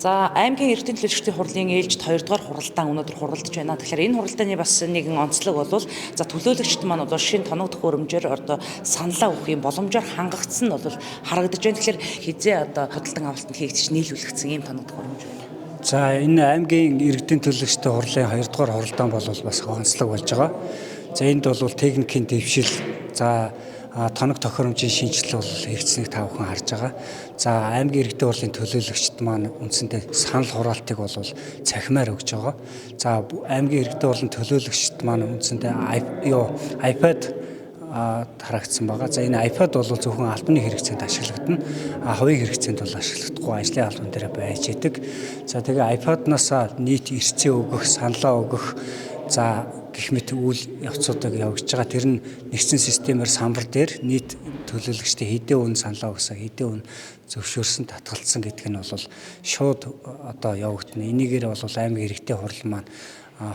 За аймгийн эрдэнэ төлөвлөгчдийн хурлын ээлжид 2 дугаар хуралдаан өнөөдөр хуралдаж байна. Тэгэхээр энэ хуралдааны бас нэгэн онцлог бол за төлөөлөгчд маань одоо шинэ тоног төхөөрөмжөөр одоо саналаа өгөх юм боломжоор хангагдсан нь бол харагдаж байна. Тэгэхээр хизээ одоо худалдан авалтанд хийгдэж нийлүүлэгдсэн ийм тоног төхөөрөмж байна. За энэ аймгийн эрдэнэ төлөвлөгчдийн хурлын 2 дугаар хуралдаан бол бас онцлог болж байгаа. За энд бол техникийн дэвшил, за тоног тохиромжийн шинжилгээ бол хийгдсэнийг та бүхэн харж байгаа. За аймгийн иргэдийн хурлын төлөөлөгчд маань үндсэндээ санал хураалтыг бол цахимаар өгж байгаа. За аймгийн иргэдийн хурлын төлөөлөгчд маань үндсэндээ iPad харагдсан байгаа. За энэ iPad бол зөвхөн албаны хэрэгцээнд ашиглагдана. Хувийн хэрэгцээнд бол ашиглагдахгүй, ажлын албан дээр байж идэг. За тэгээ iPad-наас нийт эрсцээ өгөх, саналаа өгөх, за гэх мэт үйл явцуудыг явуулж байгаа. Тэр нь нэгдсэн системээр самбар дээр нийт төлөөлөгчдийн хэдэн үн саналаа өгсөн, хэдэн үн зөвшөөрсөн, татгалцсан гэдг нь бол шууд одоо явагдана. Энийгээр бол аймгийн иргэдийн хурал маань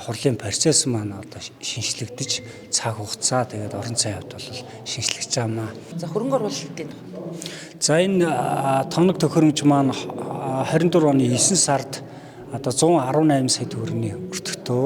хурлын процесс маань одоо шинжлэгдэж цаг хугацаа тэгээд орон зайд хувьд бол шинжлэгдэж байгаамаа. За хөрөнгө оруулалтын За энэ тоног төхөөрөмж маань 24 оны 9 сард одоо 118 сая төгрөгийн өртөгтөө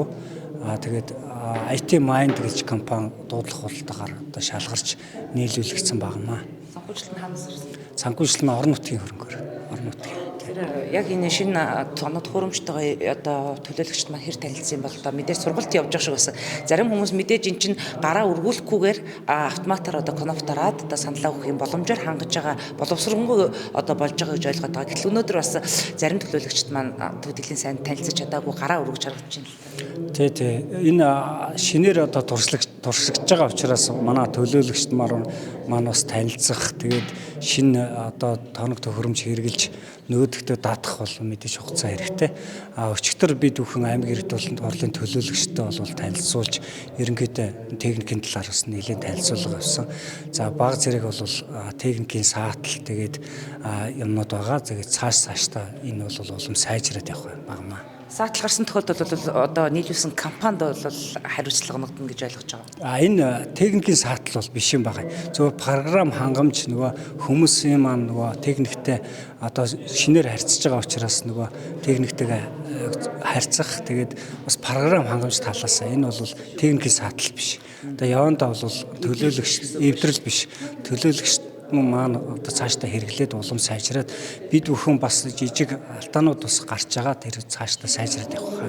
тэгээд IT Mind гэж компани дуудлах хуралдаагаар одоо шалгарч нийлүүлэгдсэн багмаа. санхүүжилт нь хаанаас ирсэн? Санхүүжилт нь орон нутгийн хөрөнгөөр. Орон нутгийн. Тэгэхээр яг энэ шинэ тоног төхөөрөмжтэйгээ одоо төлөөлөгчд маань хэр танилцсан бол одоо мэдээж сургалт явж байгаа шиг байсан. Зарим хүмүүс мэдээж эн чинь гараа үргүүлэхгүйгээр автоматар одоо кнопк дараад одоо саналаа өгөх юм боломжоор хангаж байгаа боловсронгүй одоо болж байгаа гэж ойлгоод байгаа. Гэтэл өнөөдөр бас зарим төлөөлөгчд маань төдийлэн сайн танилцаж чадаагүй гараа үргэж харагдаж байна. Тий. Энэ шинээр одоо туршигдж байгаа учраас манай төлөөлөгчд маань бас танилцах, тэгээд шинэ одоо тоног төхөөрөмж хэрэгжилж нөгөөдөгтөө даатгах бол мэдээж хугацаа хэрэгтэй. Өчигдөр бид бүхэн аймгийн иргэдийн хурлын төлөөлөгчтэй бол танилцуулж ерөнхийдөө техникийн талаар бас нэлээд танилцуулга авсан. За бага зэрэг бол техникийн саатал тэгээд юмнууд байгаа. Тэгээд цаашдаа энэ бол улам сайжраад явах багмаа. Саатал гарсан тохиолдолд бол одоо нийлүүлсэн компанид бол хариуцлага ногдно гэж ойлгож байгаа. Энэ техникийн саатал бол биш юм байна. Зөвхөн програм хангамж нөгөө хүмүүсийн маань нөгөө техниктэй одоо шинээр харьцаж байгаа учраас нөгөө техниктэйгээ харьцах тэгээд бас програм хангамж талаас энэ бол техникийн саатал биш. Одоо явандаа бол төлөөлөгч эвдрэл биш. Төлөөлөгч маань одоо цаашдаа хэрэглээд улам сайжраад бид бүхэн бас жижиг алтаанууд бас гарч байгаа тэр цаашдаа сайжраад явах.